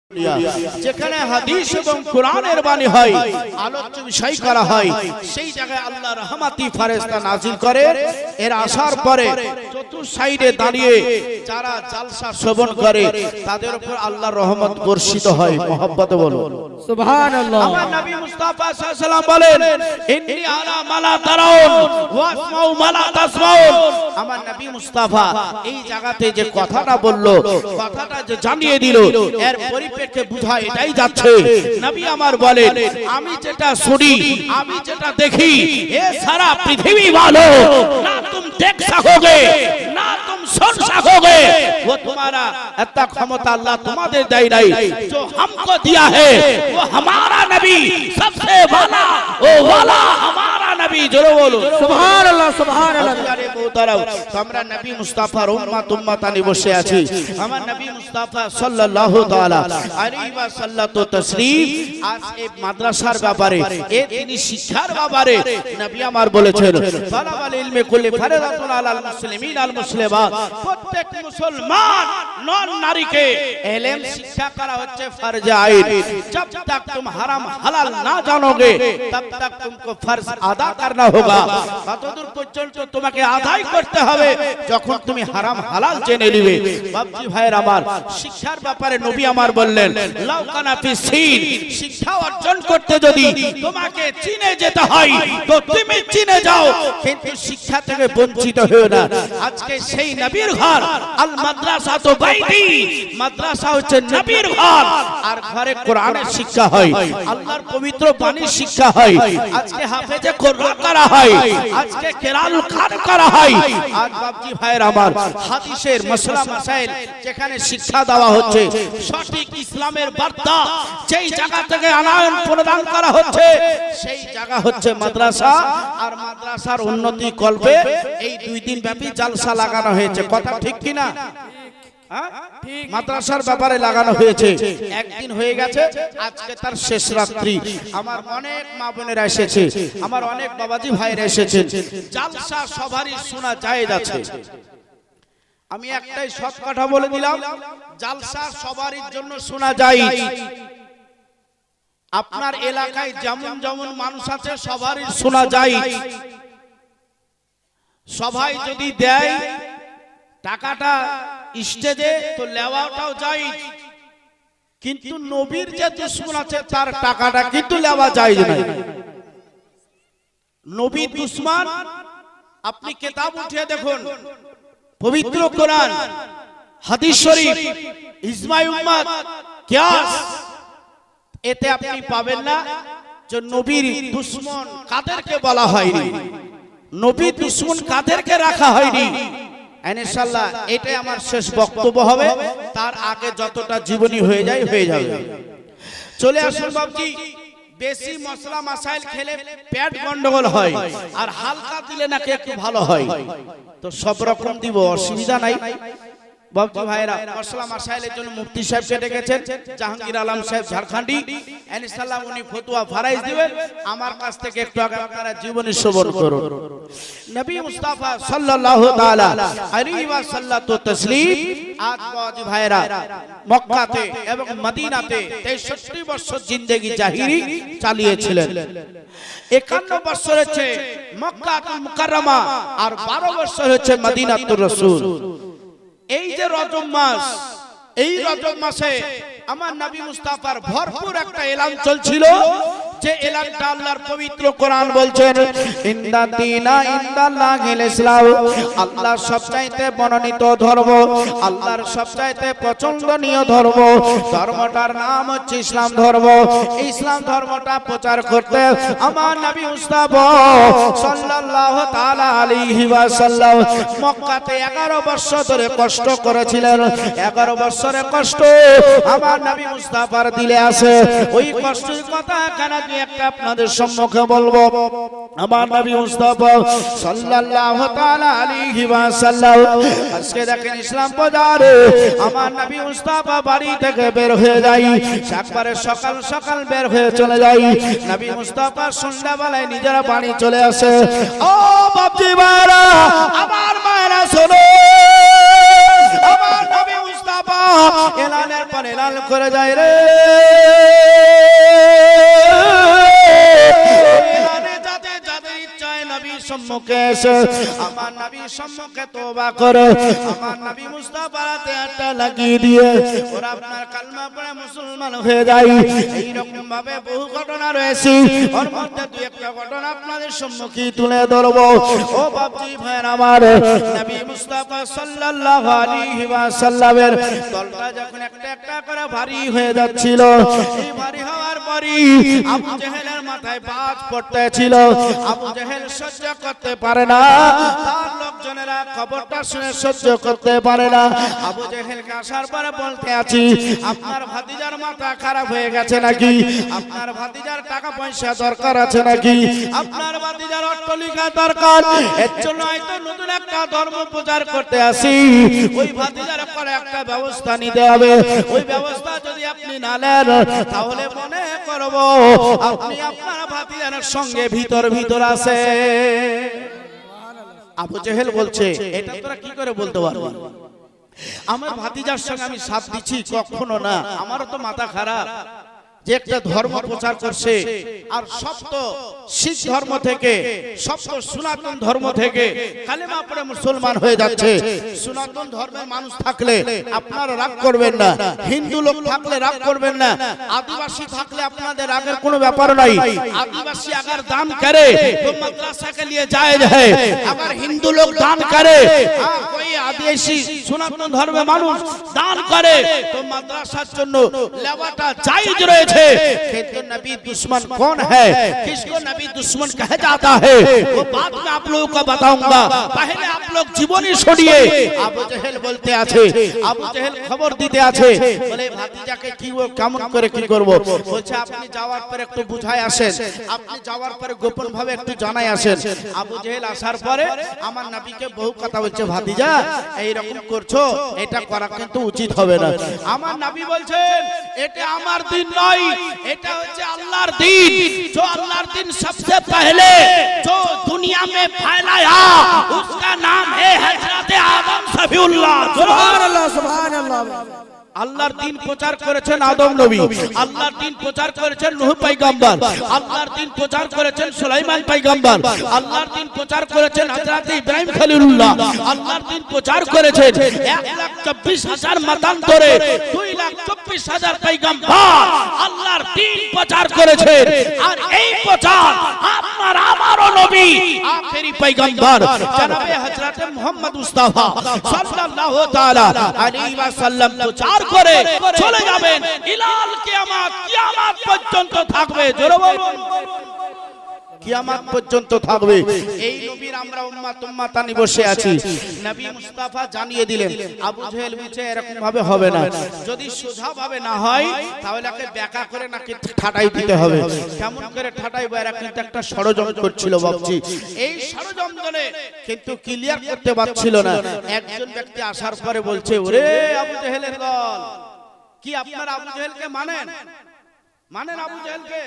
যেখানে হাদিস এবং কোরআনের বাণী হয়, আলোচ্য বিষয় করা হয়, সেই জায়গায় আল্লাহ রহমতি ফেরেশতা নাজিল করে। এর আসার পরে চতুর্থ সাইডে দাঁড়িয়ে যারা জালসা শ্রবণ করে তাদের উপর আল্লাহর রহমত বর্ষিত হয়। মহব্বতে বলুন সুবহানাল্লাহ। আমার নবী মুস্তাফা সাল্লাল্লাহু আলাইহি ওয়াসাল্লাম বলেন, ইন্নী আরা মালা তারাউন ওয়া আসমাউ মালা তাসমাউন। আমার নবী মুস্তাফা এই জায়গাতে যে কথাটা বললো, কথাটা যে জানিয়ে দিল, এর পরিপ্রেক্ষিতে বুঝা এটাই যাচ্ছে, নবী আমার বলেন, আমি যেটা শুনি, আমি যেটা দেখি, এ সারা পৃথিবী वालो ना तुम देख सकोगे ना तुम सुन सकोगे, वो तुम्हारा इतना क्षमता अल्लाह तुम्हारे दे नहीं, जो हमको दिया है वो हमारा नबी सबसे वाला, वो वाला हमारा नबी। जरूर बोलो सुभान अल्लाह सुभान अल्लाह। अरे मोहतरम, আমরা নবী মুস্তাফার উম্মত আনি বসে আছি। আমার নবী মুস্তাফা সাল্লাল্লাহু তাআলা আলাইহি ওয়াসাল্লাম তাসলিম আজ এই মাদ্রাসার ব্যাপারে, এই তিনি শিক্ষার ব্যাপারে নবী আমার বলেছেন, তালাবাল ইলমে কুল্লি ফারিদাতুন আলাল মুসলিমিন আল মুসলিমাত। প্রত্যেক মুসলমান নর নারীকে ইলম শিক্ষা করা হচ্ছে ফরজ আইন। जब तक तुम हराम हलाल ना जानोगे तब तक तुमको फर्ज अदा करना होगा। কতদূর পর্যন্ত তোমাকে আদায় করতে হবে, যখন তুমি হারাম হালাল জেনে নিবে। বাপজি ভাইয়ের আমার, শিক্ষার ব্যাপারে নবী আমার বললেন, লাউ কানা ফি সিন, শিক্ষা অর্জন করতে যদি তোমাকে চীনে যেতে হয় তো তুমি চীনে যাও, কিন্তু শিক্ষা থেকে বঞ্চিত হও না। আজকে সেই নবীর ঘর, আল মাদ্রাসা তো বাইতি, মাদ্রাসা হচ্ছে নবীর ঘর, আর ঘরে কোরআনের শিক্ষা হয়, আল্লাহর পবিত্র বাণীর শিক্ষা হয়। আজকে হাফেজে কোরআন করা হয়, আজকে কেরাতুল কোরআন করা হয়। আজ বাপজি ভাইয়ের আমার, হাদিসের মাসলা মাসাইল যেখানে শিক্ষা দেওয়া হচ্ছে, সঠিক ইসলামের বার্তা যেই জায়গা থেকে আনয়ন প্রদান করা হচ্ছে, সেই জায়গা হচ্ছে মাদ্রাসা। আর মাদ্রাসার উন্নতি কল্পে এই 2 দিন ব্যাপী জালসা লাগানো হয়েছে। কথা ঠিক কিনা? মাদ্রাসার ব্যাপারে লাগানো হয়েছে, একদিন হয়ে গেছে, আজকে তার শেষ রাত্রি। আমার অনেক মা বোনেরা এসেছে, আমার অনেক বাবাজি ভাইরা এসেছেন। জালসা সবারই শোনা জায়েজ আছে। আমি একটাই সৎ কথা বলে দিলাম, জালসা সবারই জন্য শোনা যায়। আপনার এলাকায় যেমন যেমন মানুষ আছে সবারই শোনা যায়। সবাই যদি দেয় টাকাটা স্টেজে, তো লেওয়াটাও যায়, কিন্তু নবীর যে দুশমন আছে তার টাকাটা কিন্তু লেওয়া যায় না। নবীর দুশমন, আপনি কিতাব উঠিয়ে দেখুন, পবিত্র কোরআন, হাদিস শরীফ, ইজমাই উম্মত, কিয়াস, এতে আপনি পাবেন না যে নবীর দুশমন কাদেরকে বলা হয়নি, নবীর দুশমন কাদেরকে রাখা হয়নি। ইনশাআল্লাহ এটাই আমার শেষ বক্তব্য হবে, তার আগে যতটা জীবনী হয়ে যায় হয়ে যাবে। চলে আসুন বাবজি, বেশি মশলা মাসাইল খেলে পেট গন্ডগোল হয়, আর হালকা দিলে নাকি একটু ভালো হয়। তো সব রকম দিব, অসুবিধা নাই। বাবজি ভাইরা, মশলা মাসাইলের জন্য মুফতি সাহেবকে ডেকেছেন, জাহাঙ্গীর আলম সাহেব ঝাড়খণ্ডী। ইনশাআল্লাহ উনি ফতোয়া ফারাইজ দিবেন। আমার কাছ থেকে একটু আগে আপনারা জীবনী শ্রবণ করুন। নবী মুস্তাফা সাল্লাল্লাহু তাআলা আলাইহি ওয়াসাল্লাম তাসলিম আজ বাবজি ভাইরা মক্কাতে এবং মদিনাতে 63 বছর জিন্দেগি জাহিরি চালিয়েছিলেন। 51 বছর হচ্ছে মক্কাতুল মুকাররমা, আর 12 বছর হচ্ছে মদিনাতুর রাসূল। এই যে রজব মাস, এই রজব মাসে আমার নবী মুস্তাফার ভরপুর একটা এলান চলছিল, যে এলানটা আল্লাহর পবিত্র কোরআন বলছেন, ইন্না দীনা ইনদাল্লাহিল ইসলাম, আল্লাহর সবচাইতে মনোনীত ধর্ম, আল্লাহর সবচাইতে পছন্দনীয় ধর্ম, ধর্মটার নাম হচ্ছে ইসলাম ধর্ম। এই ইসলাম ধর্মটা প্রচার করতে আমার নবী মুস্তাফা সাল্লাল্লাহু তাআলা আলাইহি ওয়াসাল্লাম মক্কাতে 11 বছর ধরে কষ্ট করেছিলেন। 11 বছরের কষ্ট আমার নবী মুস্তাফার দিলে আছে। ওই কষ্টের কথা কেন একটা আপনাদের সম্মুখে বলবো। আমার নবী মুস্তাফা সাল্লাল্লাহু তাআলা আলাইহি ওয়াসাল্লাম আজকে দেখেন ইসলাম বাজারে আমার নবী মুস্তাফা বাড়ি থেকে বের হয়ে যায়, একবারে সকাল সকাল বের হয়ে চলে যায়। নবী মুস্তাফা সন্ধ্যাবেলায় নিজের বাড়ি চলে আসে। ও বাপজি ভাইরা, আমার মায়েরা শোনো, আমার নবী মুস্তাফা মুস্তাফা এলানের পর এলান করে যায় রে এলানে যাতে যাতে ইচ্ছায় নবীর সম্মুখে এসে আমার নবীর সম্মুখে তওবা করে আমার নবী মুস্তাফাতে হাতটা লাগিয়ে দিয়ে ওরা আপনার কালমা পড়ে মুসলমান হয়ে যায়। এই রকম ভাবে বহু ঘটনা রয়েছে, ওর মধ্যে দুই একটা ঘটনা আপনাদের সম্মুখে তুলে ধরবো। ও বাপজি ভাইয়ের আমার, নবী মুস্তাফা সাল্লাল্লাহু আলাইহি ওয়াসাল্লামের তলটা যখন একটা একটা করে ভারী হয়ে যাচ্ছিল, এই ভারী হওয়ার পরই আবু জেহেলের মাথায় বাজ পড়তেছিল। আবু জেহেল সহ্য করতে পারে না, তার লোকজনেরা খবরটা শুনে সহ্য করতে পারে না। আবু জেহেলকে আসার পরে বলতে আছি, আপনার ভাতিজার মাথা খারাপ হয়ে গেছে নাকি? আপনার ভাতিজার টাকা পয়সা দরকার আছে নাকি? আপনার ভাতিজার অট্টালিকা দরকার, এর জন্য হয়তো নতুন একটা ধর্ম প্রচার করতে আসি। ওই ভাতিজার পরে একটা ব্যবস্থা নিতে হবে। ওই ব্যবস্থা যদি আপনি না নেন তাহলে মনে করব আপনি আপনার ভাতিজার সঙ্গে ভিতর ভিতর আছে। আবু জেহেল বলছে, এটা তোরা কি করে বলতে পারবি? আমার ভাতিজার সঙ্গে আমি সাথ দিচ্ছি? কখনো না, আমারও তো মাথা খারাপ যে একটা ধর্ম প্রচার করছে, আর সব তো শিখ ধর্ম থেকে, সব তো সনাতন ধর্ম থেকে কালেমা পড়ে মুসলমান হয়ে যাচ্ছে। সনাতন ধর্মের মানুষ থাকলে আপনারা রাগ করবেন না, হিন্দু লোক থাকলে রাগ করবেন না, আদিবাসী থাকলে আপনাদের রাগের কোনো ব্যাপার নাই। आदिवासी अगर दान करे तो मदरसा के लिए जायज है। अगर हिंदू लोग दान करे, कोई आदिवासी सनातन धर्म मानुष दान करे तो मदरसार জন্য লেবাটা জায়েজ রয়েছে। किंतु नबी दुश्मन कौन है, किसको नबी दुश्मन कहा जाता है, वो बात मैं आप लोगों को बताऊंगा। पहले आप लोग জীবনী শুনিয়ে। আবু জেহেল বলতে আছে, আবু জেহেল খবর দিতে আছে, বলে ভাতিজাকে কি কেমন করে কি করব? বলছে আপনি যাওয়ার পরে একটু বুঝায় আসেন, আপনি যাওয়ার পরে গোপন ভাবে একটু জানাই আসেন। আবু জেহেল আসার পরে আমার নবীকে বহু কথা বলছে, ভাতিজা এই রকম করছো, এটা করা কিন্তু উচিত হবে না। আমার নবী বলছেন, এটা আমার দিন নয়, এটা হচ্ছে আল্লাহর দিন। जो अल्लाह दिन सबसे पहले जो दुनिया में फैलाया उसका नाम है हजरत आदम सफीउल्लाह। सुभान अल्लाह, सुभान अल्लाह। আল্লাহর দ্বীন প্রচার করেছেন আদম নবী, আল্লাহর দ্বীন প্রচার করেছেন নূহ পয়গম্বর, আল্লাহর দ্বীন প্রচার করেছেন সুলাইমান পয়গম্বর, আল্লাহর দ্বীন প্রচার করেছেন হযরত ইব্রাহিম খলিলুল্লাহ, আল্লাহর দ্বীন প্রচার করেছেন 1,24,000 মতান্তরে 2,24,000 পয়গম্বর আল্লাহর দ্বীন প্রচার করেছেন। আর এই প্রচার আপনার আমারও নবী আখেরি পয়গম্বর জনাবে হযরত মুহাম্মদ মুস্তাফা সাল্লাল্লাহু তাআলা আলাইহি ওয়াসাল্লাম প্রচার করে চলে যাবেন ইলাল কিয়ামত, কিয়ামত পর্যন্ত থাকবে। জোরে বলুন, কিয়ামত পর্যন্ত থাকবে। এই নবীর আমরা উম্মাতানি বসে আছি। নবী মুস্তাফা জানিয়ে দিলেন, আবু জেহেল বলছে এরকম ভাবে হবে না, যদি সোজা ভাবে না হয় তাহলে একে ব্যাকা করে নাকি ঠাটাই দিতে হবে। কেমন করে ঠাটাইবো, এরা কিন্তু একটা ষড়যন্ত্র করছিল বাবজি। এই ষড়যন্ত্রে কিন্তু ক্লিয়ার করতে পারছিল না। একজন ব্যক্তি আসার পরে বলছে, ওরে আবু জেহেলের দল, কি আপনারা আবু জেহেলকে মানেন? মানেন আবু জেহেলকে?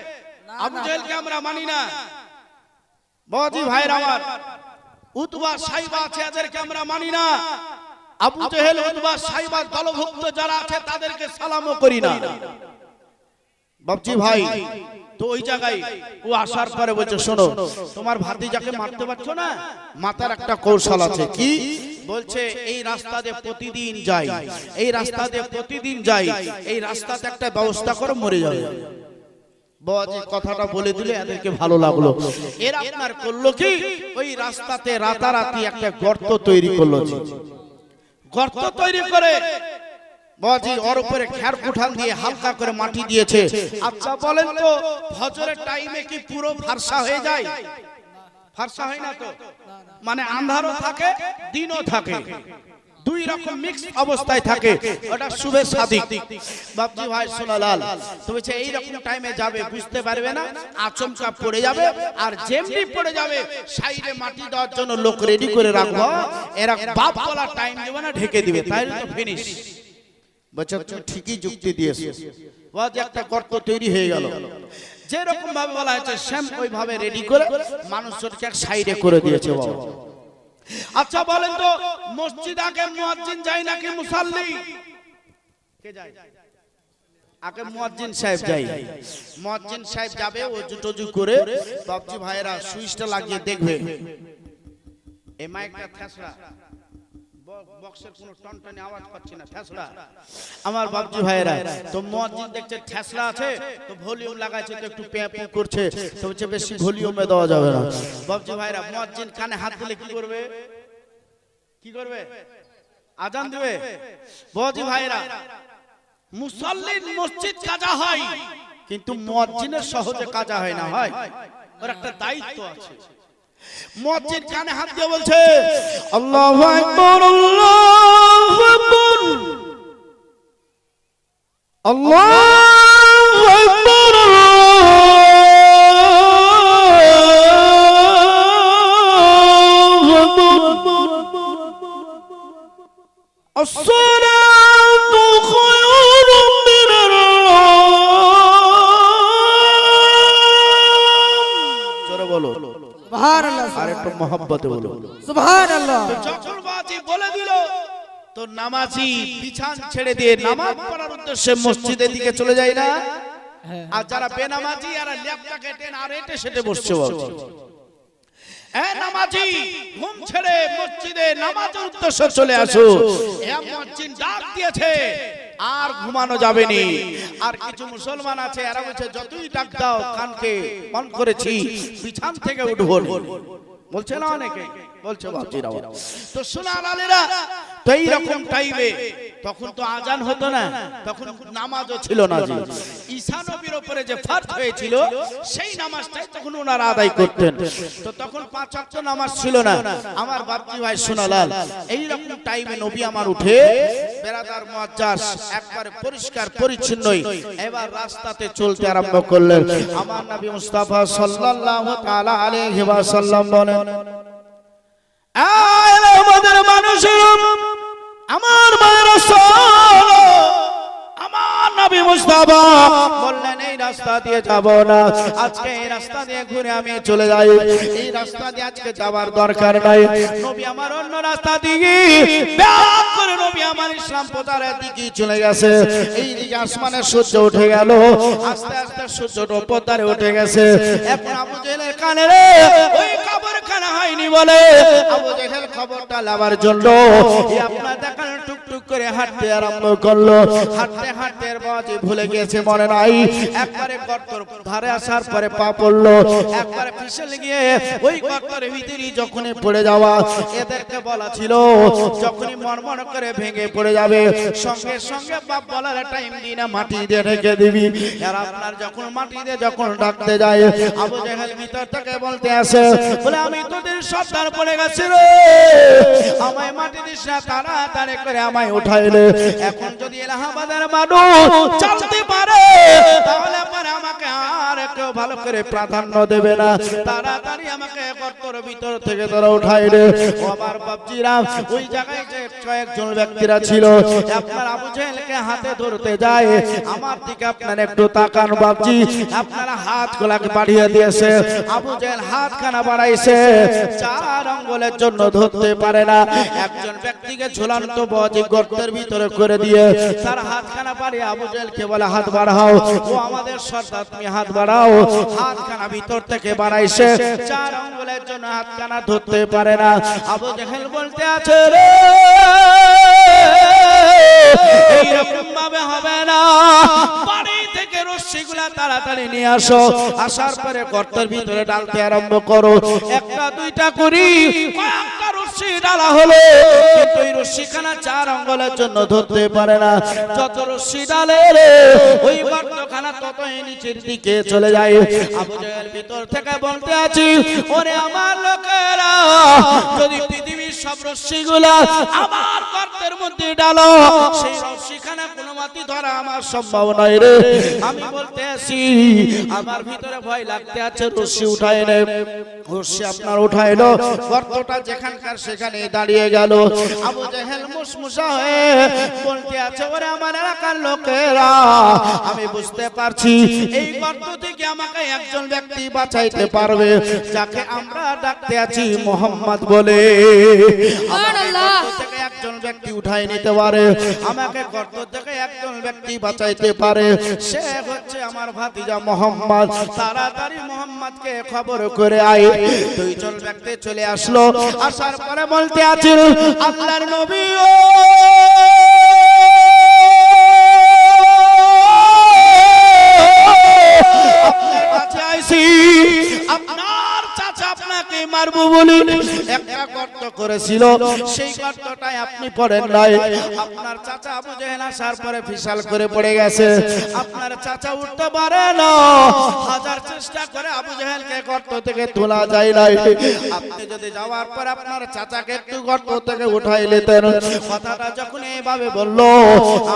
আবু জেহেলকে আমরা মানি না। বাবাজি ভাইরা আমার, উতবা সাইবা আছে, এদেরকে আমরা মানি না। আবু জেহেল, উতবা, সাইবা দলভুক্ত যারা আছে তাদেরকে সালামও করি না। বাবজি ভাই, তো ওই জায়গায় ও আসার পরে বলছে, শোনো তোমার ভাতিজাকে মারতে পারছো না, মাতার একটা কৌশল আছে। কি বলছে? এই রাস্তা দিয়ে প্রতিদিন যাই, এই রাস্তা দিয়ে প্রতিদিন যাই, এই রাস্তাতে একটা ব্যবস্থা করে মরে যাবে। বাবাজি কথাটা বলে দিলে এদেরকে ভালো লাগলো। এরা আপনার করলো কি, ওই রাস্তাতে রাতারাতি একটা গর্ত তৈরি করলো। গর্ত তৈরি করে বাবাজি ওর উপরে খের কুঠাল দিয়ে হালকা করে মাটি দিয়েছে। আচ্ছা বলেন তো, ফজরের টাইমে কি পুরো ফর্সা হয়ে যায়? ফর্সা হয় না তো, মানে আন্ধারও থাকে দিনও থাকে, দুই রকম মিক্স অবস্থায় থাকে। ওটা শুভে সাদিক। বাপজি ভাই সোনালাল, তো বলছে এই রকম টাইমে যাবে, বুঝতে পারবে না, আচমকা পড়ে যাবে, আর যেমনি পড়ে যাবে সাইডে মাটি দেওয়ার জন্য লোক রেডি করে রাখবো, এরা বাপ বলা টাইম দেবে না, ঢেকে দিবে, তাইলে তো ফিনিশ। বলছে ঠিকই যুক্তি দিয়েছে। ওয়াজ একটা গর্ত তৈরি হয়ে গেল। যেরকম ভাবে বলা হয়েছে সেম ওইভাবে রেডি করে মানুষজনকে এক সাইডে করে দিয়েছে। বাবা আচ্ছা বলেন তো, মসজিদ আগে মুয়াজ্জিন যায় নাকি মুসাল্লি? কে যায়? আগে মুয়াজ্জিন সাহেব যাই, মুয়াজ্জিন সাহেব যাবে ওযু টজু করে, বাপজি ভাইরা সুইচটা লাগিয়ে দেখবে এই মাইকটা ফেসলা, বক্সের কোনো টনটনে আওয়াজ পাচ্ছি না, ফেসলা। আমার বাপজি ভাইরা তো মুয়াজ্জিন দেখছে ফেসলা আছে, তো ভলিউম লাগাইছে, তো একটু প্যাঁ প্যাঁ করছে, তো হচ্ছে বেশি ভলিউমে দেওয়া যাবে না। বাপজি ভাইরা মুয়াজ্জিন কানে হাত দিলে কি করবে? কি করবে? আজান দিবে। বাপজি ভাইরা মুসল্লির মসজিদ কাজা হয়, কিন্তু মুয়াজ্জিনের সহজে কাজা হয় না, হয় ওর একটা দায়িত্ব আছে। মুয়াজ্জিন কানে হাত দিয়ে বলছে আল্লাহু আকবার, আল্লাহু আকবার, আল্লাহু আকবার, আল্লাহু আকবার, আসসালাতু খায়রুম মিনার নাওম। জোরে বলো সুবহানাল্লাহ। আর একটু মহব্বতে বলো সুবহানাল্লাহ। যখন বাজি বলে দিল তো নামাজি বিছান ছেড়ে দিয়ে নামাজ পড়ার উদ্দেশ্যে মসজিদের দিকে চলে যায় না? আর যারা বেনামাজি এরা ল্যাপটা কেটে আর এটে সেটে বসছে। নামাজি ঘুম ছেড়ে মসজিদে নামাজের উদ্দেশ্যে চলে আসো। মুয়াজ্জিন ডাক দিয়েছে, আর ঘুমানো যাবে না। আর কিছু মুসলমান আছে এরা বলছে যতই ডাক দাও কানকে বন্ধ করেছি, বিছান থেকে উঠবো, বলছে না অনেকে, বলছে বাপজিরা। তো সোনার আলেরা তো এইরকম টাইমে তখন তো আজান হতো না, তখন নামাজও ছিল না। জি ঈসা নবীর উপরে যে ফরজ হয়েছিল সেই নামাজটাই তখন ওনারা আদায় করতেন। তো তখন 5 ওয়াক্ত নামাজ ছিল না। আমার বাপজি ভাই সোনালাল, এইরকম টাইমে নবী আমার উঠে বেরাদার মুআজ্জাজ একবারে পরিষ্কার পরিচ্ছন্নই এবার রাস্তাতে চলতে আরম্ভ করলেন। আমার নবী মুস্তাফা সাল্লাল্লাহু তাআলা আলাইহি ওয়াসাল্লাম বলেন, আমাদের মানুষের আমার আমার নবী মুস্তাফা বললেন এই রাস্তা দিয়ে যাব না, আজকে এই রাস্তা দিয়ে ঘুরে আমি চলে যাই, এই রাস্তা দিয়ে আজকে যাওয়ার দরকার নাই। নবী আমার অন্য রাস্তা দিয়ে ব্যাক করে নবী আমার ইসলাম প্রচারের দিকে চলে গেছে। এই দিকে আসমানে সূর্য উঠে গেল, আস্তে আস্তে সূর্যটা উপরে উঠে গেছে। এখন আবু জেহেলের কানে রে ওই কবরখানা হয়নি বলে আবু জেহেল খবরটা লাবার জন্য আপনার দেখেন টুকটুক করে হাঁটতে আরম্ভ করলো। হাঁটতে হাঁটতে বাজি ভুলে গিয়েছে, মনে নাই একবারে গর্তর ধারে আসার পরে পা পড়লো, একবারে পিছলে গিয়ে ওই গর্তের ভিতরে যখনই পড়ে যাওয়া, এদেরকে বলা ছিল যখনই মরমর করে ভেঙে পড়ে যাবে সঙ্গে সঙ্গে বাপ বলার টাইম দিই না, মাটি দিয়ে ঢেকে দিবি। আর আপনার যখন মাটি দিয়ে যখন ডাকতে যায়, আবু জেহেল ভিতর থেকে বলতে আসে বলে আমি তোদের সর্দার পড়ে গেছি রে, আমায় মাটি দিস না, তাড়াতাড়ি করে আমায় উঠাইলে। এখন যদি এলাহাবাদের মানুষ চলতে পারে তাহলে পরে আমাকে আর একটু ভালো করে প্রাধান্য দেবে না, তাড়াতাড়ি আমাকে গর্তের ভিতর থেকে তারা উঠাইলে। আমার বাপজিরা ওই জায়গায় যে কয়েকজন ব্যক্তিরা ছিল আপনার আবু জেহেলকে হাতে ধরতে যায়, আমার দিকে আপনার একটু তাকান বাপজি, আপনারা হাত গোলাকে বাড়িয়ে দিয়েছে, আবু জেহেল হাতখানা বাড়াইছে, 4 আঙ্গুলের জন্য ধরতে পারে না। একজন ব্যক্তিকে ঝুলন্ত বাজি গর্তের ভিতরে করে দিয়ে তার হাতখানা বাড়িয়ে আবু জেহেলকে বলে হাত বাড়াও, ও আমাদের সর্দার তুমি হাত বাড়াও। হাতখানা ভিতর থেকে বাড়াইছে, 4 আঙ্গুলের জন্য হাতখানা ধরতে পারে না। আবু জেহেল বলতে আছে রে এইরকম ভাবে হবে না, বাড়ি থেকে রশ্মিগুলা তাড়াতাড়ি নিয়ে আসো, আসার পরে গর্তের ভিতরে ডালতে আরম্ভ করো। একটা দুইটা করি কয়েকটা রশ্মি ডালা হলো, কিন্তু এই রশ্মিখানা 4 আঙ্গুলের জন্য ধরতে পারে না। যত রশ্মি ডালে রে ওই গর্তখানা ততই নিচের দিকে চলে যায়। আবু জেহেল ভিতর থেকে বলতে আছি ওরে আমার লোকেরা, যদি পৃথিবীর সব রশ্মিগুলা আমার গর্তের মধ্যে ডালো, সেই রশ্মিখানা কোনো মতে ধরা আমার সম্ভব নয় রে। আমি বলতে আছি আমার ভিতরে ভয় লাগতে আছে, রশ্মি উঠায় নে। রশ্মি আপনার উঠাইলো, গর্তটা যেখানকার সেখানে দাঁড়িয়ে গেল। আবু জেহেল মুসমুসা হয়ে বলতে আছে ওরে আমার এলাকার লোকেরা, আমি বুঝতে পারছি এই গর্ত থেকে আমাকে একজন ব্যক্তি বাঁচাইতে পারবে, যাকে আমরা ডাকতে আছি মোহাম্মদ বলে। সুবহানাল্লাহ থেকে একজন ব্যক্তি উঠাই নিতে পারে, আমাকে গর্ত থেকে একজন ব্যক্তি বাঁচাইতে পারে, সে হচ্ছে আমার ভাতিজা মোহাম্মদ। তাড়াতাড়ি মোহাম্মদকে খবর করে আয়। দুইজন ব্যক্তি চলে আসলো, আসার পরে বলতে আছেন আল্লাহর নবী ও আপনার কাছে আইছি, আপনার চাচা আপনাকে মারবো বলে একটা গর্ত করেছিল, সেই গর্তটাই আপনি পড়েন নাই। আপনার চাচা আবু জেহেল আসার পরে ফিসাল করে পড়ে গেছে, আপনার চাচা উঠতে পারে না, হাজার চেষ্টা করে আবু জেহেলকে গর্ত থেকে তোলা যায় নাই। আপনি যদি যাওয়ার পর আপনার চাচাকে একটু গর্ত থেকে উঠাই নিতেন। কথাটা যখন এইভাবে বললো,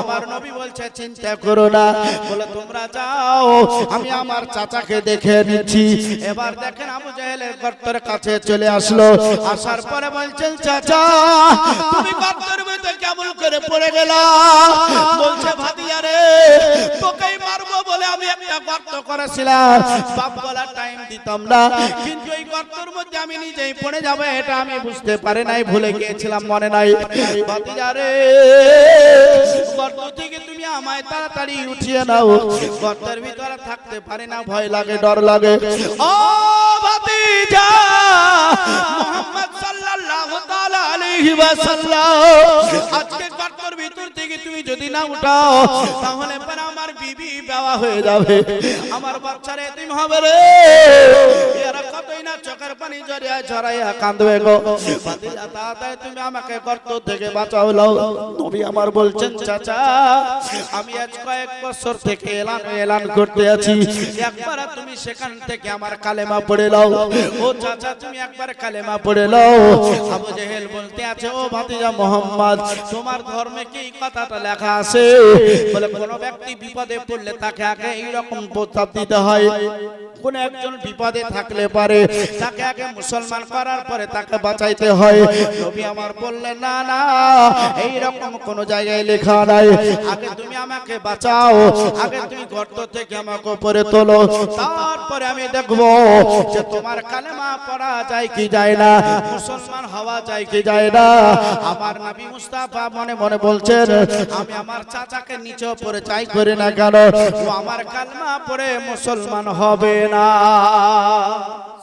আমার নবী বলছে চিন্তা করো না, বলে তোমরা যাও, আমি আমার চাচাকে দেখে নিচ্ছি। এবার দেখেন আবু জেহেলের গর্তের কাছে চলে আসলো, আসার পরে বলছেন চাচা তুমি গর্তের ভিতরে কেমন করে পড়ে গেলা? বলছে ভাতিজা রে, তোকেই মারবো বলে আমি একটা গর্ত করেছিলাম, বাপ বলার টাইম দিতাম না, কিন্তু এই গর্তের মধ্যে আমি নিজেই পড়ে যাবো এটা আমি বুঝতে পারি নাই, ভুলে গিয়েছিলাম, মনে নাই। ভাতিজা রে, গর্ত থেকে তুমি আমায় তাড়াতাড়ি উঠিয়ে নাও, গর্তের ভিতরে থাকতে পারি না, ভয় লাগে, ডর লাগে। ও ভাতিজা, মুহাম্মদ সাল্লাল্লাহু তাআলা আলাইহি ওয়াসাল্লাম আজকে গর্তের ভিতর থেকে তুমি যদি না উঠাও, তাহলে পরে আমার বিবি বেওয়া হয়ে যাবে, আমার বাচ্চারা এতিম হবে রে। এরা কতই না চোখের পানি জড়িয়ে ঝরাইয়া কাঁদবে গো। ভাতিজা তাড়াতাড়ি তুমি আমাকে গর্ত থেকে বাঁচাও লাও। নবী আমার বলছেন চাচা আমি আজ কয়েক বছর থেকে এলান করতে আছি, একবার তুমি সেখান থেকে আমার কালেমা পড়ে নাও। ও চাচা তুমি একবার কালেমা পড়ে নাও। আবু জেহেল বলতে আছে ও ভাতিজা মোহাম্মদ, তোমার ধর্মে কি কথাটা লেখা আছে? বলে কোন ব্যক্তি বিপদে পড়লে তাকে আগে এইরকম প্রস্তাব দিতে হয়, কোন একজন বিপদে থাকলে পারে তাকে আগে মুসলমান করার পরে তাকে বাঁচাইতে হয়। নবী আমার বললেন না না, এই রকম কোন জায়গায় লেখা নাই, আগে তুমি আমাকে বাঁচাও, আগে তুমি গর্ত থেকে আমাকে উপরে তোলো, তারপরে আমি দেখবো যে তোমার কালেমা পড়া যায় কি যায় না, মুসলমান হওয়া যায় কি যায় না। আমার নবী মুস্তাফা মনে মনে বলছেন আমি আমার চাচাকে নিচে উপরে চাই করে না কেন, ও আমার কালেমা পড়ে মুসলমান হবে না।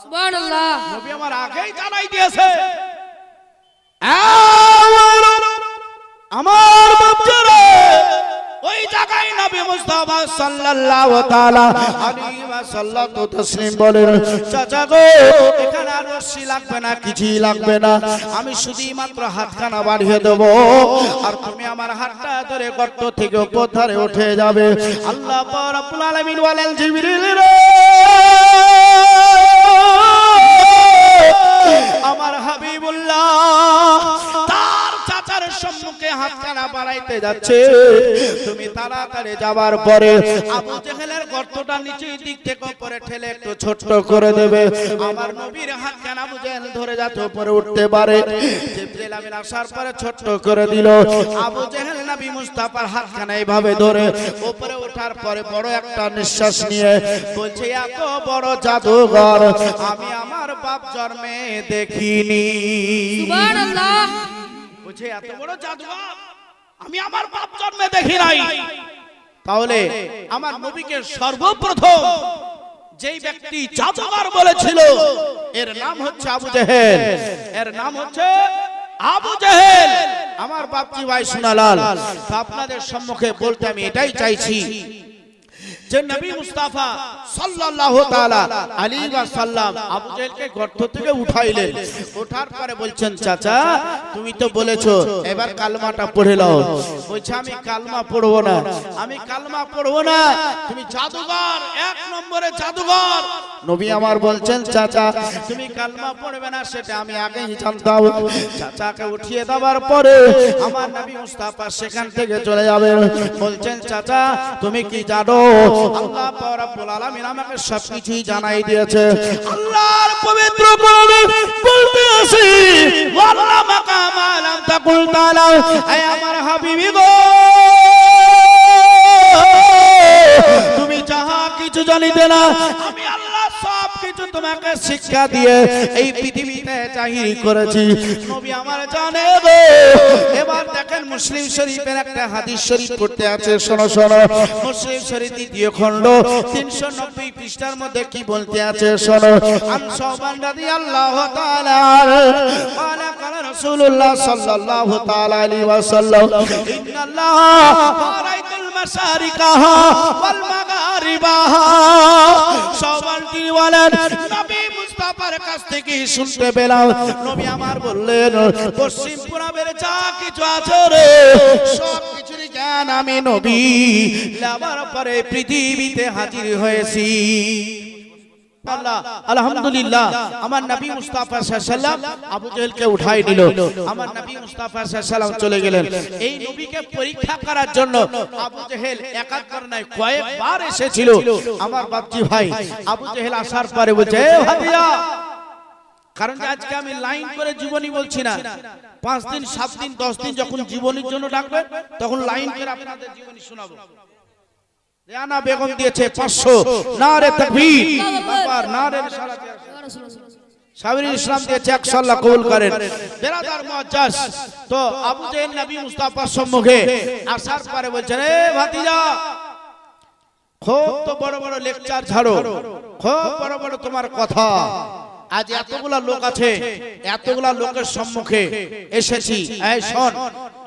সুবহানাল্লাহ, নবী আমার আগেই জানাই দিয়েছে। আমার বাচ্চারা ওই জায়গায় নবী মুস্তাফা সাল্লাল্লাহু তাআলা আলাইহি ওয়াসাল্লাম তো তাসলিম বলেন চাচা গো এখানে আর রশি লাগবে না, কিছুই লাগবে না, আমি শুধুই মাত্র হাতখানা বাড়িয়ে দেব, আর তুমি আমার হাতটা ধরে গর্ত থেকে উপর ধারে উঠে যাবে। আল্লাহ পাক রব্বুল আলামিন বলেন জিবরিল রে আমার হাবিবুল্লাহ তার চাচার সম্মুখে হাতখানা বাড়াইতে যাচ্ছে, তুমি তাড়াতাড়ি যাবার পরে আবু জেহেলের গর্তটা নিচের দিক থেকে উপরে ঠেলে একটু ছোট করে দেবে। আমার নবীর হাতখানা আবু জেহেল ধরে যাতে উপরে উঠতে পারে। জিবরিল আমিন আসার পরে ছোট করে দিল। আবু জেহেল নবী মুস্তাফার হাতখানা এইভাবে ধরে উপরে ওঠার পরে বড় একটা নিঃশ্বাস নিয়ে বলছে এত বড় জাদুঘর আমি আমার বাপ জন্মে দেখিনি। সুবহানাল্লাহ, বুঝে এত বড় জাদুঘর আমি আমার বাপ জন্মে দেখি নাই। তাহলে আমার নবীকে সর্বপ্রথম যেই ব্যক্তি জাদুঘর বলেছিল এর নাম হচ্ছে আবু জেহেল, এর নাম হচ্ছে আবু জেহেল। আমার বাপজি ভাই সোনালাল, আপনাদের সম্মুখে বলতে আমি এটাই চাইছি যে নবী মুস্তাফা সাল্লাল্লাহু তাআলা আলাইহি ওয়াসাল্লাম আবু জেহেলকে গর্ত থেকে উঠাইলেন, ওঠার পরে বলছেন চাচা তুমি তো বলেছো এবার কালমাটা পড়ে নাও। বলছে আমি কালমা পড়বো না, আমি কালমা পড়বো না, তুমি জাদুঘর, এক নম্বরে জাদুঘর। নবী আমার বলছেন চাচা তুমি কালমা পড়বে না সেটা আমি আগেই জানতাম। চাচাকে উঠিয়ে দেওয়ার পরে আমার নবী মুস্তাফা সেখান থেকে চলে যাবেন। বলছেন চাচা তুমি কি জানো আল্লাহ পাক রব্বুল আলামিন আমাকে সবকিছুই জানাই দিয়েছে। আল্লাহর পবিত্র কোরআনে বলতে আছে ওয়াল্লা মাকামা লাম তাকুল তাআলা, হে আমার হাবিবি গো তুমি যাহা কিছু জানিতে না আমি আল্লাহ সব কিছু তোমাকে শিক্ষা দিয়ে এই পৃথিবীতে জাহির করেছি নবী আমার জানে গো। এবার দেখেন মুসলিম শরীফের একটা হাদিস শরীফ পড়তে আছে, শোনো শোনো। মুসলিম শরীফ দ্বিতীয় খণ্ড 390 পৃষ্ঠার মধ্যে কি বলতে আছে শোনো। আন সাওবান রাদিয়াল্লাহু তাআলা ক্বালা ক্বালা রাসূলুল্লাহ সাল্লাল্লাহু তাআলা আলাইহি ওয়াসাল্লাম ইন্নাল্লাহ ফারাইতুল মাশারিকাহা ওয়াল মাগারিবাহা। সাওবান তিনি বলেন নবী মুস্তাফার কাছ থেকে শুনতে পেলাম নবী আমার বললেন পশ্চিম পূর্বের যা কিছু আছে রে সব কিছুর জ্ঞান আমি নবী লাভার পরে পৃথিবীতে হাজির হয়েছি। আলহামদুলিল্লাহ আমার নবী মুস্তাফা সাল্লাল্লাহু আলাইহি ওয়াসাল্লাম আবু জেহেলকে উঠাই দিল। আমার নবী মুস্তাফা সাল্লাল্লাহু আলাইহি ওয়াসাল্লাম চলে গেলেন। এই নবীকে পরীক্ষা করার জন্য আবু জেহেল একাধবার নয় কয়েকবার এসেছিল। আমার বাপজি ভাই আবু জেহেল আসার পরে বলছে এ ভাতিজা, কারণ আজকে আমি লাইন করে জীবনী বলছি না, 5 দিন 7 দিন 10 দিন যখন জীবনীর জন্য ডাকবে তখন লাইন করে আপনাদের জীবনী শোনাবো। রেহানা বেগম দিয়েছে 500, নারে তাকবীর, বাবার নারে রিসালাত, সাবিরুল ইসলাম দিয়েছে 100, আল্লাহ কবুল করেন। বেরাদার মুআজ্জাজ, তো আবু জেহেল নবী মুস্তাফার সম্মুখে আসার পরে বলছেন এ ভাতিজা, খুব তো বড় বড় লেকচার ঝাড়ো, খুব বড় বড় তোমার কথা, আজ এতগুলা লোক আছে, এতগুলা লোকের সম্মুখে এসেছি, এই শোন,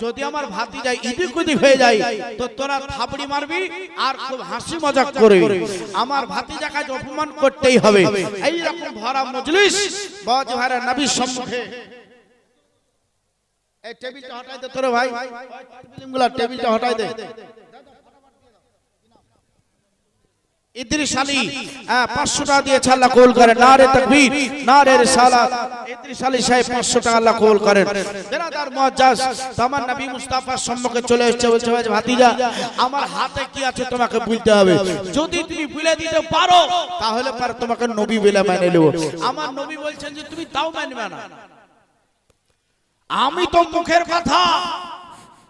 যদি আমার ভাতিজা ইদিক উদিক হয়ে যায় তো তোরা থাপড়ি মারবি আর খুব হাসি মজাক করবি, আমার ভাতিজাকে অপমান করতেই হবে। এই রকম ভরা মজলিস বাজ ভাইরা নবীর সম্মুখে। এই টেবিলটা হটাই দে তোরে ভাই, ফিল্মগুলা টেবিলটা হটাই দে। ইদ্রিস আলী 500 টাকা দিয়েছে, আল্লাহ কবুল করেন, নারে তাকবীর, নারে রিসালাত। ইদ্রিস আলী সাহেব 500 টাকা, আল্লাহ কবুল করেন। বেরাদার মুআজ্জাজ, আমার নবী মুস্তাফার সম্মুখে চলে এসেছে, বলছে ভাতিজা আমার হাতে কি আছে তোমাকে বলতে হবে, যদি তুমি বলে দিতে পারো তাহলে পর তোমাকে নবী বলে মেনে নেব। আমার নবী বলছেন যে তুমি তাও মানবে না, আমি তো মুখের কথা,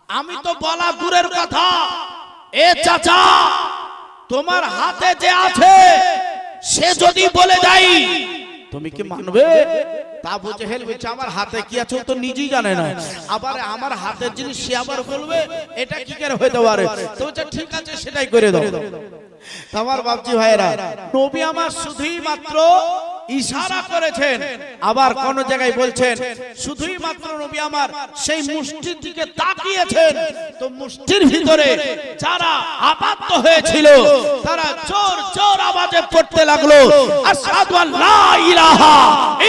আমি তো বলা দূরের কথা, এ চাচা তোমার হাতে যে আছে সে যদি বলে যায় তুমি কি মানবে? তা আবু জেহেল বলছে আমার হাতে কি আছে তো নিজেই জানে না, আবার আমার হাতের জিনিস সে আবার বলবে এটা কি করে হতে পারে? তো বলছে ঠিক আছে সেটাই করে দাও। আমার বাপজি ভাইরা, নবী আমার শুধুই মাত্র ইশারা করেছেন, আবার কোন জায়গায় বলছেন শুধুই মাত্র নবী আমার সেই মুষ্টির দিকে তাকিয়েছেন, তো মুষ্টির ভিতরে যারা আবদ্ধ হয়েছিল তারা জোর জোর আওয়াজে পড়তে লাগলো আশহাদু আল্লা ইলাহা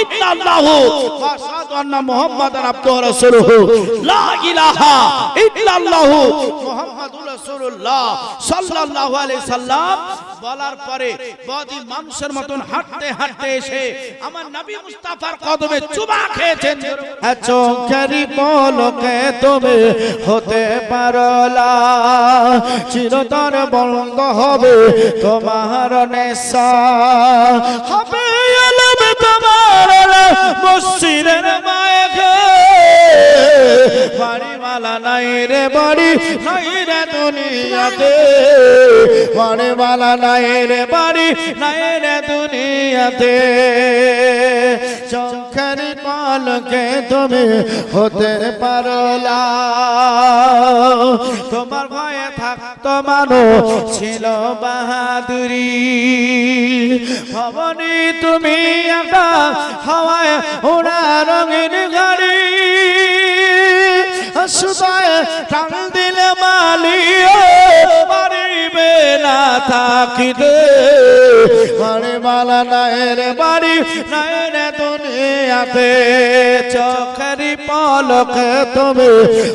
ইল্লাল্লাহু ওয়া আশহাদু আন্না মুহাম্মাদান আবদুহু ওয়া রাসূলুহু, লা ইলাহা ইল্লাল্লাহু মুহাম্মাদুর রাসূলুল্লাহ সাল্লাল্লাহু আলাইহি সাল্লাম বলার পরে বদি মানুষের মতন হাঁটতে হাঁটতে এসে আমার নবী মুস্তাফার কদমে চুমা খেয়েছেন। চোখেরই পলকে তুমি হতে পারো না, চিরতর বন্ধ হবে তোমার নেশা, হবে আলম তোমার মসজিদের মায়েকে, বাড়িওয়ালা নাই রে বাড়ি নাই রে দুনিয়াতে, বাড়িওয়ালা নাই রে বাড়ি নাই রে দুনিয়াতে, চোখের পলকে তুমি হতে পারো না, তোমার ভয়ে থাকতো মানুষ ছিল বাহাদুরি, ভবনী তুমি একটা হাওয়ায় ওড়া রঙিন গাড়ি, সুতায় টান দিলে মালিও পারিবে না থাকিতে, বাড়িওয়ালা নাই রে বাড়ি নাই রে দুনিয়াতে, চোখেরই পলকে তুমি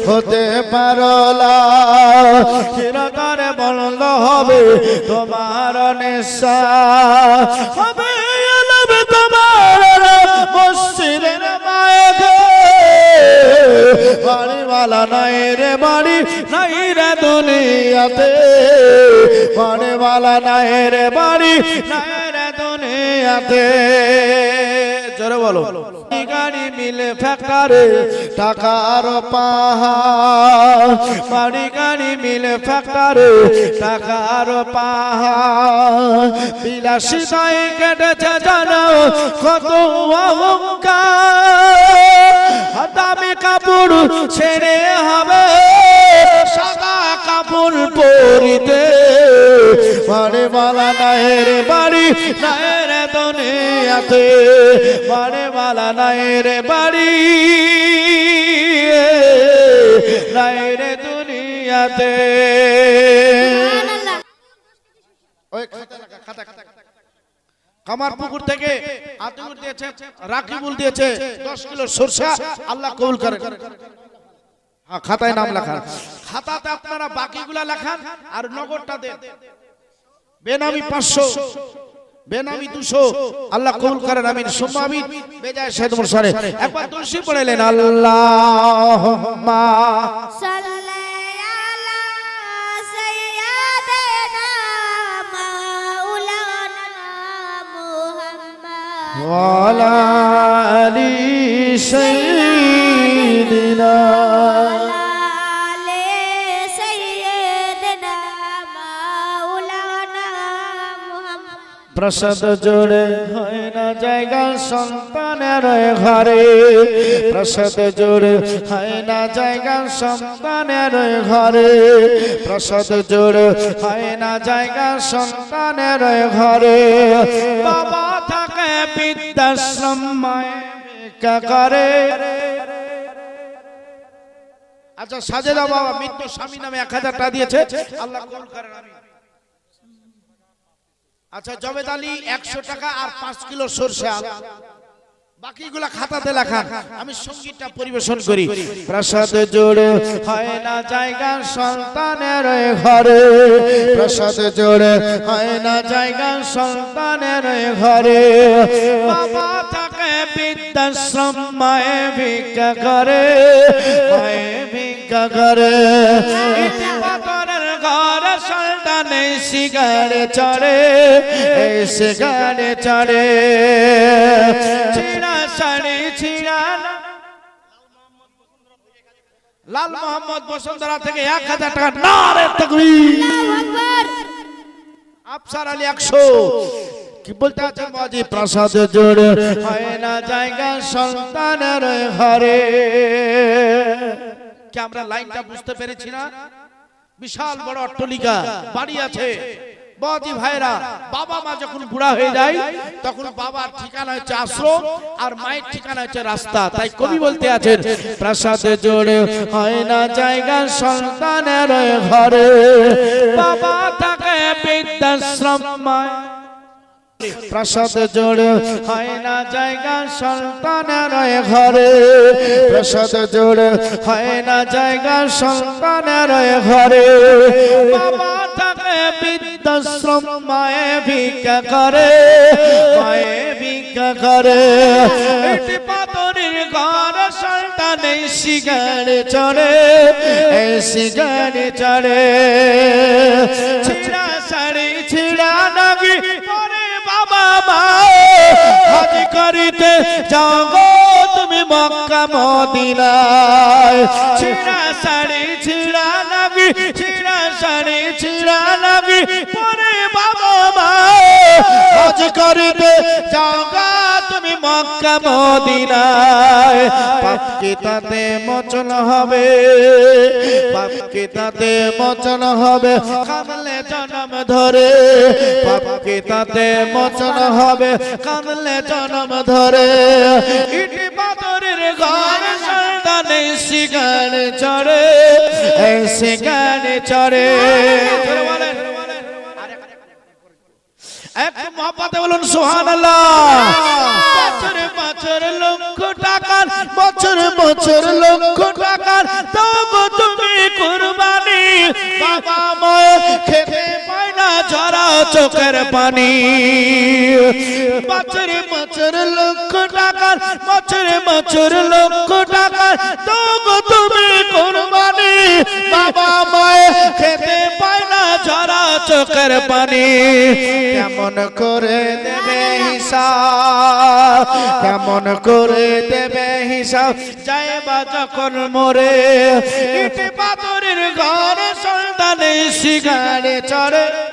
হতে পারো না, চিরতর বন্ধ হবে তোমার নেশা, হবে আলম তোমার মসজিদের মায়েকে, বাড়িওয়ালা নাই রে বাড়ি নাই রে দুনিয়াতে, বাড়িওয়ালা নাই রে বাড়ি নাই রে দুনিয়াতে। জোরে বলো। গাড়ি মিলে ফ্যাক্টরে টাকার পাহাড়, বাড়ি গাড়ি মিলে ফ্যাক্টরে টাকার পাহাড়, বিলাসিতায় কেটেছে জানো কত অহংকার দামি কাপড় ছেড়ে হবে সাদা কাপড় পরিতে বাড়ি মালা নাই রে বাড়ি নাই রে দুনিয়াতে বাড়ি মালা নাই রে বাড়ি নাই রে দুনিয়াতে ওই খাতা কামারপুকুর থেকে আতিউর দিয়েছে রাকিবুল দিয়েছে 10 কিলো সরষা আল্লাহ কবুল করেন হ্যাঁ খাতায় নাম লেখান খাতাতে আপনারা বাকিগুলা লেখান আর নগদটা দেন বেনামি 500 বেনামি 200 আল্লাহ কবুল করেন আমিন সুম্মা আমিন বেজায় শাহেদ মুরসালে একবার দুরূদ পড়লেন আল্লাহুম্মা সাল্লি আলা সাইয়্যিদিনা মাওলানা মুহাম্মদ ওয়া আলা আলি সাইয়্যিদিনা প্রসাদ জোড়ে হয় না জায়গা সন্তানের ঘরে প্রসাদ জোড়ে হয় না জায়গা সন্তানের ঘরে প্রসাদ জোড়ে হয় না জায়গা সন্তানের ঘরে বাবা থাকে বৃদ্ধাশ্রম মায়ে ভিক্ষা করে আচ্ছা সাজেদা বাবা মৃত্যু স্বামী নামে 1000 টাকা দিয়েছে আল্লাহ কবুল করেন আমিন আচ্ছা জবেদ আলী 100 টাকা আর 5 কিলো সরষা বাকিগুলা খাতাতে লেখান আমি সঙ্গীতটা পরিবেশন করি প্রসাদ জোড়ে হয় না জায়গা সন্তানের ঘরে প্রসাদ জোড়ে হয় না জায়গা সন্তানের ঘরে বাবা থাকে বৃদ্ধাশ্রম মায়ে ভিক্ষা করে মায়ে ভিক্ষা করে ইতি পাথরের ঘর সন্তানে শিকারে চড়ে শিকারে চড়ে শাড়ি ছিড়া লাল মোহাম্মদ বসুন্ধরা থেকে 1000 টাকা নারে তাকবীর আল্লাহু আকবার আফসার আলী 100 কি বলতে আছেন বাজি প্রসাদ জোড়ে হয় না জায়গা সন্তানের ঘরে কি আমরা লাইনটা বুঝতে পেরেছি না বিশাল বড় অট্টালিকা বাড়ি আছে বাজি ভাইরা বাবা মা যখন বুড়া হয়ে যায় তখন বাবার ঠিকানা হচ্ছে আশ্রম আর মায়ের ঠিকানা হচ্ছে রাস্তা তাই কবি বলতে আছেন প্রসাদ জোড়ে হয় না জায়গা সন্তানের ঘরে বাবা থাকে বৃদ্ধাশ্রম মায়ে প্রসাদ জোড়ে হয় না জায়গা সন্তানের ঘরে প্রসাদ জোড়ে হয় না জায়গা সন্তানের ঘরে বাবা থাকে বৃদ্ধাশ্রম মায়ে ভিক্ষা করে মায়ে ভিক্ষা করে ইটি পাথরের ঘর সন্তানে শিকারে চড়ে শিকারে চড়ে ছিড়া শাড়ি ছিড়া নাগি হজ করিতে যাও গো তুমি মক্কা মদিনায় ছিড়া শাড়ি ছিড়া লাগি ছিড়া শাড়ি ছিড়া লাগি পরে বাবা মা হজ করিতে যাও গো তুমি মক্কা মদিনায় পাপ কি তাতে মোচন হবে পাপ কি তাতে মোচন হবে কাঁদলে জনম ধরে পাপ কি তাতে মোচন হবে কাঁদলে জনম ধরে ইটি পাথরের ঘর সন্তানে শিকারে চড়ে শিকারে চড়ে এক মহব্বতে বলুন সুবহানাল্লাহ বছর বছর লক্ষ টাকার বছর বছর লক্ষ টাকার তবু তুমি কুরবানি বাবা মায়ের খেতে পায় না ঝরা চোখের পানি বছর বছর লক্ষ টাকার বছর বছর লক্ষ টাকার তবু তুমি কুরবানি বাবা মায়ের খেতে পায় না ঝরা চোখের পানি কেমন করে দেবে হিসাব কেমন করে দেবে হিসাব যাইবা যখন মরে ইট পাথরের ঘর সন্তানে শিকারে চড়ে